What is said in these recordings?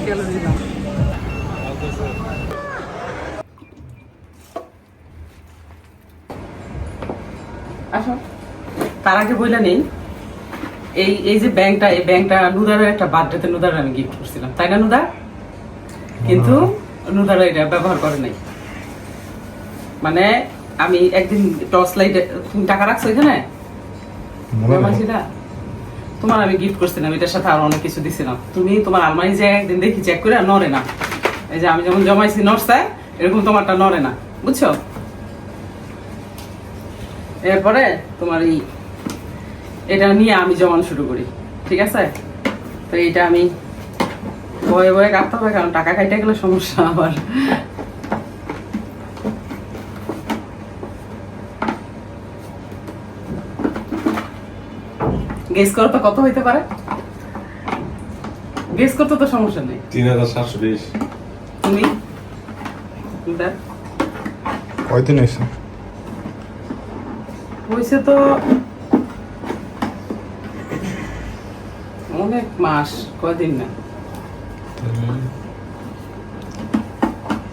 গেল দিলাম। আসো, তার আগে বইলা নেই, এই যে ব্যাংকটা, এই ব্যাংকটা নুদারের একটা বার্থডেতে নুদার আমি গিফট করছিলাম, তাই না নুদা? কিন্তু নুদারা এটা ব্যবহার করে নাই। মানে আমি একদিন টর্চ লাইটে, তুমি টাকা রাখছো এখানে, তোমার আমি গিফট করছিলাম, এটার সাথে আরো অনেক কিছু দিছিলাম। তুমি তোমার আলমারি যে একদিন দেখি চেক করে নড়ে না, এই যে আমি যেমন জমাইছি নড়ছে, এরকম তোমারটা নড়ে না, বুঝছো? এরপরে তোমার এটা নিয়ে আমি জমান শুরু করি, ঠিক আছে? তো এইটা আমি বয়ে বয়ে কাটতে হবে, কারণ টাকা খাইতে গেলে সমস্যা আবার। গেস করো তো কত হইতে পারে? গেস করতে তো সমস্যা নেই। 3720। তুমি কয়দিন হয়েছে? হয়েছে তো অনেক মাস, কয়দিন না।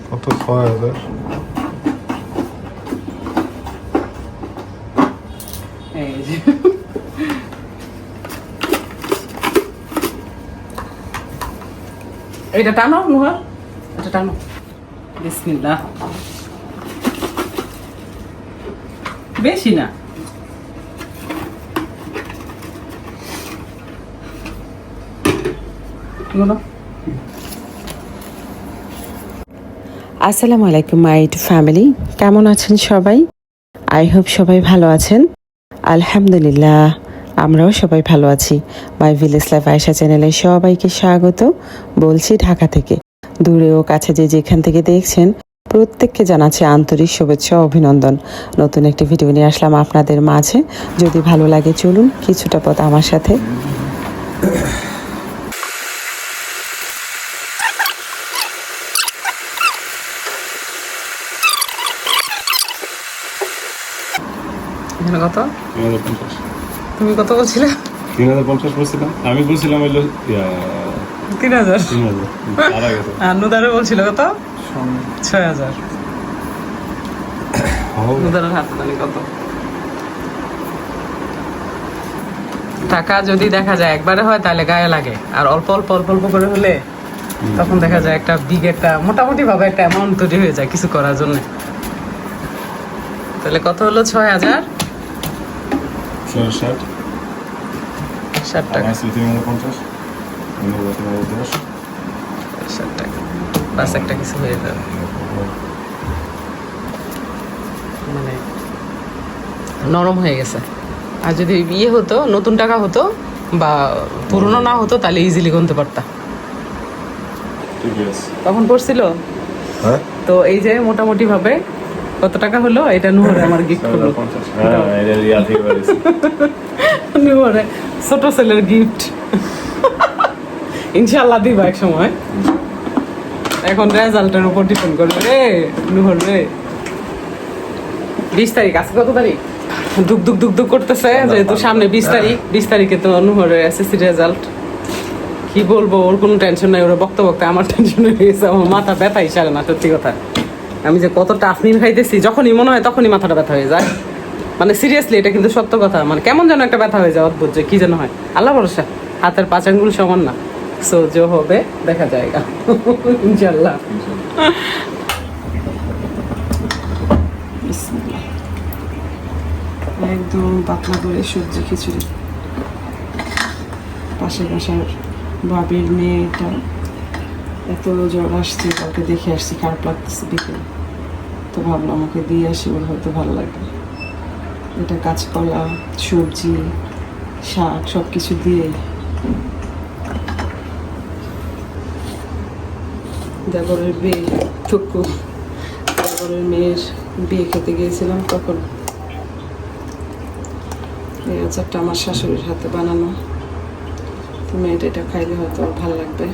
কত? 6000। এই যে এটা টানো নুহা, এটা টানো। বিসমিল্লাহ। বেশি না, আসসালামু আলাইকুম মাই ফ্যামিলি, কেমন আছেন সবাই? আই হোপ সবাই ভালো আছেন। আলহামদুলিল্লাহ, আমরাও সবাই ভালো আছি। মাই ভিলেজ লাইফ আয়েশা চ্যানেলে সবাইকে স্বাগত বলছি ঢাকা থেকে। দূরে ও কাছে যে যেখান থেকে দেখছেন প্রত্যেককে জানাচ্ছি আন্তরিক শুভেচ্ছা ও অভিনন্দন। নতুন একটি ভিডিও নিয়ে আসলাম আপনাদের মাঝে। যদি ভালো লাগে চলুন কিছুটা পথ আমার সাথে। কত? 3050। তুমি কত বলছিলে? 3050 বলছিলাম আমি, বলছিলাম হইলো 3000। 3000 আর নুদারে বলছিল কত? 6000। নুদারের হাতে জানি কত টাকা। যদি দেখা যায় একবারে হয় তাহলে গায়ে লাগে, আর অল্প অল্প অল্প অল্প করে হলে তখন দেখা যায় একটা বিগ, একটা মোটামুটি ভাবে একটা অ্যামাউন্ট তৈরি হয়ে যায় কিছু করার জন্য। তাহলে কত হলো? 6000। 60 টাকা। 3050 60 টাকা বাস, একটা কিছু হয়ে যাবে। মানে নরম হয়ে গেছে। আর যদি ইয়ে হতো, নতুন টাকা হতো বা পুরনো না হতো, তাহলে ইজিলি গুনতে পারতা। তখন পড়ছিল। হ্যাঁ, তো এই যে মোটামুটি ভাবে কত টাকা হলো, এটা নুহরে আমার গিফট হলো। নুহরে ছোট ছেলের গিফট। ইনশাআল্লাহ দিবা এক সময়। এখন রেজাল্টের উপর ডিপেন্ড করবে রে নুহর রে। 20 তারিখ, আজকে কত তারিখ? দুক দুক দুক দুক করতেছে, যেহেতু সামনে 20 তারিখ। 20 তারিখে তো নুহরের এসএসসি রেজাল্ট। কি বলবো, ওর কোনো টেনশন নাই। ওরা বকতে বকতে আমার টেনশন হয়ে গেছে। আমার মাথা ব্যথাই সারে না, সত্যি কথা। আমি যে কত টাফনিন খাইতেছি, যখনই মনে হয় তখনই মাথাটা ব্যথা হয়ে যায়। মানে সিরিয়াসলি, এটা কিন্তু সত্য কথা। মানে কেমন যেন একটা ব্যথা হয়ে যায়, অদ্ভুত যে কি যেন হয়। আল্লাহ ভরসা, হাতের 5 আঙ্গুল সমান না। সো যে হবে দেখা যায়গা ইনশাআল্লাহ। একদম পাতলা করে সবজি খিচুড়ি। পাশের বাসার বাবির মেয়েটা এত জ্বর আসছে, কালকে দেখে আসছি, খারাপ লাগতেছে বিকেল। তো ভাবলাম ওকে দিয়ে আসি, ওর হয়তো ভালো লাগবে। এটা কাঁচকলা, সবজি, শাক সব কিছু দিয়ে। দেবরের বিয়ে, টুকু দেবরের মেয়ের বিয়ে খেতে গিয়েছিলাম, তখন এই আচারটা আমার শাশুড়ির হাতে বানানো। তো মেয়েটা এটা খাইলে হয়তো ভালো লাগবে,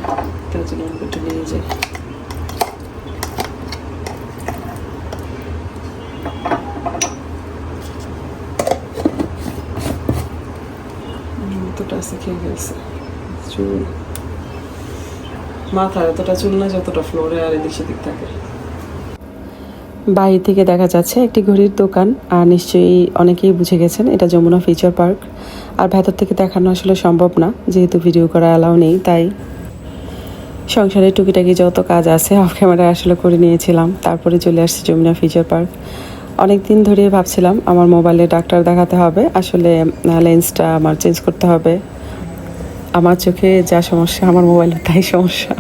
তার জন্য অল্প একটু নিয়ে যাই। এতটা আছে, খেয়ে গেছে চুল। মাথায় এতটা চুল না যতটা ফ্লোরে আর এদিক সেদিক থাকে। বাইরে থেকে দেখা যাচ্ছে একটি ঘড়ির দোকান, আর নিশ্চয়ই অনেকেই বুঝে গেছেন এটা যমুনা ফিউচার পার্ক। আর ভেতর থেকে দেখানো আসলে সম্ভব না, যেহেতু ভিডিও করা অ্যালাউ নেই, তাই সংসারের টুকিটাকি যত কাজ আছে অফ ক্যামেরায় আসলে করে নিয়েছিলাম। তারপরে চলে আসছি যমুনা ফিউচার পার্ক। অনেক দিন ধরে ভাবছিলাম আমার মোবাইলে ডাক্তার দেখাতে হবে, আসলে লেন্সটা আমার চেঞ্জ করতে হবে। আমার চোখে যা সমস্যা আমার মোবাইলে তাই সমস্যা।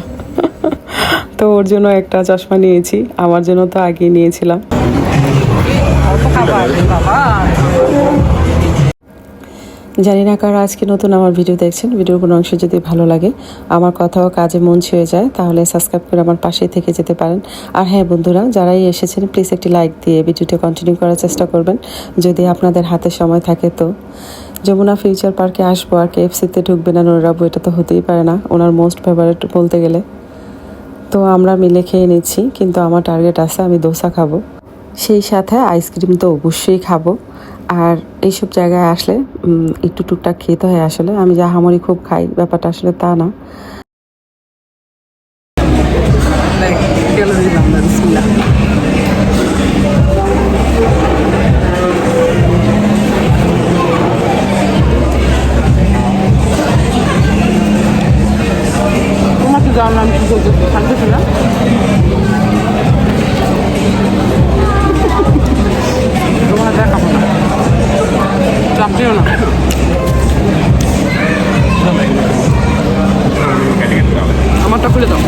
তো ওর জন্য একটা চশমা নিয়েছি, আমার জন্য তো আগেই নিয়েছিলাম। জানি না কারা আজকে নতুন আমার ভিডিও দেখছেন, ভিডিওর কোনো অংশ যদি ভালো লাগে, আমার কথাও কাজে মন ছুঁয়ে যায়, তাহলে সাবস্ক্রাইব করে আমার পাশেই থেকে যেতে পারেন। আর হ্যাঁ বন্ধুরা, যারাই এসেছেন প্লিজ একটি লাইক দিয়ে ভিডিওটা কন্টিনিউ করার চেষ্টা করবেন, যদি আপনাদের হাতে সময় থাকে। তো যমুনা ফিউচার পার্কে আসবো আর KFC-তে ঢুকবে না নুরাবু, এটা তো হতেই পারে না, ওনার মোস্ট ফেভারিট বলতে গেলে। তো আমরা মিলে খেয়ে নিচ্ছি, কিন্তু আমার টার্গেট আছে আমি দোসা খাবো, সেই সাথে আইসক্রিম তো অবশ্যই খাবো। আর এইসব জায়গায় আসলে একটু টুকটাক খেতে হয়। আসলে আমি যা হামারি খুব খাই, ব্যাপারটা আসলে তা না। তোমাকে জানলাম কি করতে থাকতেছি না, তোমার দেখাবো না, চাপটিও না। আমারটা খুলে দাও।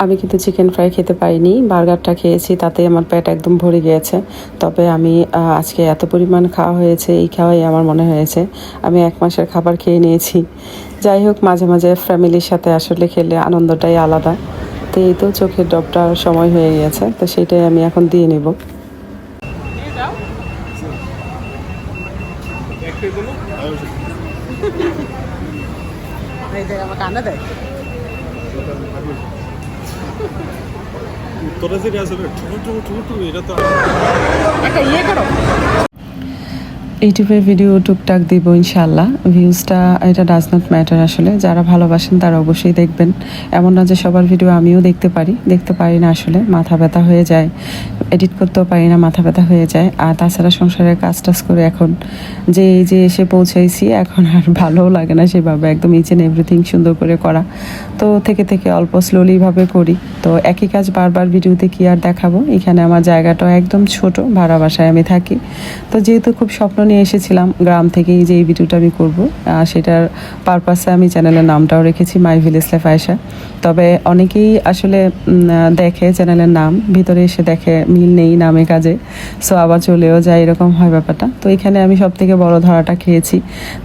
আমি কিন্তু চিকেন ফ্রাই খেতে পারিনি, বার্গারটা খেয়েছি, তাতে আমার পেট একদম ভরে গিয়েছে। তবে আমি আজকে এত পরিমাণ খাওয়া হয়েছে, এই খাওয়াই আমার মনে হয়েছে আমি 1 মাসের খাবার খেয়ে নিয়েছি। যাই হোক, মাঝে মাঝে ফ্যামিলির সাথে আসলে খেলে আনন্দটাই আলাদা। তো এই তো চোখের ড্রপটার সময় হয়ে গিয়েছে, তো সেইটাই আমি এখন দিয়ে নেব। আমাকে আনা দেয় উত্তরে যে আসলে ঠুকু এটা তো একটা ইয়ে করো। ইউটিউবে ভিডিও টুকটাক দিব ইনশাল্লাহ, ভিউজটা এটা ডাজ নট ম্যাটার। আসলে যারা ভালোবাসেন তারা অবশ্যই দেখবেন, এমন না যে সবার ভিডিও আমিও দেখতে পারি না, আসলে মাথা ব্যথা হয়ে যায়, এডিট করতেও পারি না, মাথা ব্যথা হয়ে যায়। আর তাছাড়া সংসারের কাজ টাজ করে এখন যে এই যে এসে পৌঁছাইছি, এখন আর ভালোও লাগে না সেভাবে একদম ইচ অ্যান্ড এভরিথিং সুন্দর করে করা। তো থেকে অল্প স্লোলিভাবে করি। তো একই কাজ বারবার ভিডিওতে কি আর দেখাবো। এখানে আমার জায়গাটাও একদম ছোট, ভাড়া বাসায় আমি থাকি। তো যেহেতু খুব স্বপ্ন নিয়ে এসেছিলাম গ্রাম থেকেই যে এই ভিডিওটা আমি করবো, সেটার পারপাসে আমি চ্যানেলের নামটাও রেখেছি মাই ভিলেজ লাইফ আয়েশা। তবে অনেকেই আসলে দেখে চ্যানেলের নাম, ভিতরে এসে দেখে মিল নেই নামে কাজে, সো আবার চলেও যায়, এরকম হয় ব্যাপারটা। তো এখানে আমি সব থেকে বড় ধরাটা খেয়েছি।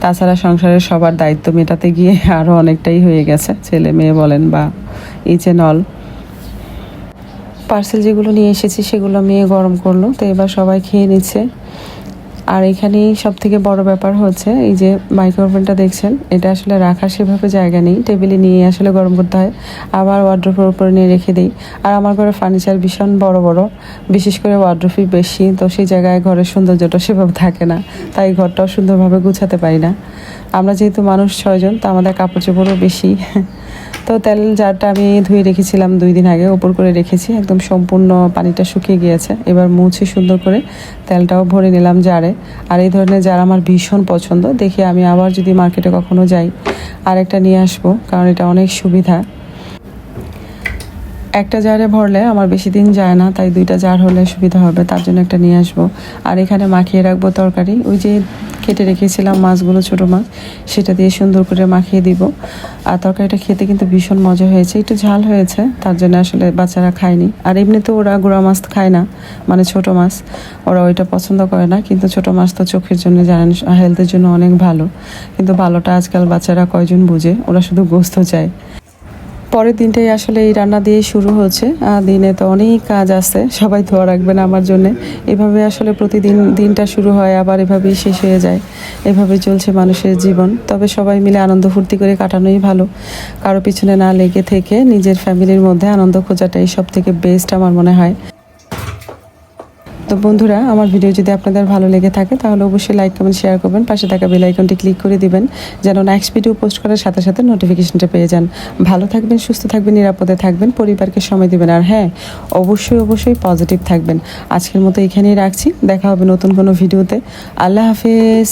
তাছাড়া সংসারের সবার দায়িত্ব মেটাতে গিয়ে আরও অনেকটাই হয়ে গেছে, ছেলে মেয়ে বলেন বা ইচ অ্যান্ড অল। পার্সেল যেগুলো নিয়ে এসেছি সেগুলো মেয়ে গরম করলো, তো এবার সবাই খেয়ে নিচ্ছে। আর এখানেই সব থেকে বড় ব্যাপার হচ্ছে এই যে মাইক্রোওভেনটা দেখছেন, এটা আসলে রাখার সেভাবে জায়গা নেই, টেবিলে নিয়ে আসলে গরম করতে হয়, আবার ওয়ার্ড্রোপের উপরে নিয়ে রেখে দিই। আর আমার ঘরে ফার্নিচার ভীষণ বড় বড়, বিশেষ করে ওয়ার্ড্রোপই বেশি, তো সেই জায়গায় ঘরের সৌন্দর্যটা সেভাবে থাকে না, তাই ঘরটাও সুন্দরভাবে গুছাতে পারি না। আমরা যেহেতু মানুষ 6 জন, তো আমাদের কাপড় চোপড়ও বেশি। তো তেল জারটা আমি ধুয়ে রেখেছিলাম 2 দিন আগে, ওপর করে রেখেছি, একদম সম্পূর্ণ পানিটা শুকিয়ে গিয়েছে। এবার মুছে সুন্দর করে তেলটাও ভরে নিলাম জারে। আর এই ধরনের জার আমার ভীষণ পছন্দ, দেখি আমি আবার যদি মার্কেটে কখনো যাই আরেকটা নিয়ে আসবো, কারণ এটা অনেক সুবিধা। একটা জারে ভরলে আমার বেশি দিন যায় না, তাই 2টা জার হলে সুবিধা হবে, তার জন্য একটা নিয়ে আসবো। আর এখানে মাখিয়ে রাখবো তরকারি, ওই যে কেটে রেখেছিলাম মাছগুলো, ছোটো মাছ, সেটা দিয়ে সুন্দর করে মাখিয়ে দিব। আর তরকারিটা খেতে কিন্তু ভীষণ মজা হয়েছে, একটু ঝাল হয়েছে, তার জন্য আসলে বাচ্চারা খায়নি। আর এমনিতে ওরা গুঁড়া মাছ খায় না, মানে ছোটো মাছ, ওরা ওইটা পছন্দ করে না। কিন্তু ছোটো মাছ তো চোখের জন্য জানেন, হেলথের জন্য অনেক ভালো, কিন্তু ভালোটা আজকাল বাচ্চারা কয়জন বুঝে, ওরা শুধু গোস্ত চায়। পরের দিনটাই আসলে এই রান্না দিয়ে শুরু হচ্ছে। দিনে তো অনেক কাজ আছে, সবাই ধোয়া রাখবেন আমার জন্য। এভাবে আসলে প্রতিদিন দিনটা শুরু হয়, আবার এভাবেই শেষ হয়ে যায়, এভাবে চলছে মানুষের জীবন। তবে সবাই মিলে আনন্দ ফুর্তি করে কাটানোই ভালো, কারো পিছনে না লেগে থেকে নিজের ফ্যামিলির মধ্যে আনন্দ খোঁজাটাই সব থেকে বেস্ট আমার মনে হয়। তো বন্ধুরা, আমার ভিডিও যদি আপনাদের ভালো লেগে থাকে তাহলে অবশ্যই লাইক কমেন্ট শেয়ার করবেন, পাশে থাকা বেল আইকনটি ক্লিক করে দিবেন যেন নেক্সট ভিডিও পোস্ট করার সাথে সাথে নোটিফিকেশনটা পেয়ে যান। ভালো থাকবেন, সুস্থ থাকবেন, নিরাপদে থাকবেন, পরিবারকে সময় দিবেন, আর হ্যাঁ অবশ্যই পজিটিভ থাকবেন। আজকের মতো এখানেই রাখছি, দেখা হবে নতুন কোনো ভিডিওতে। আল্লাহ হাফেজ।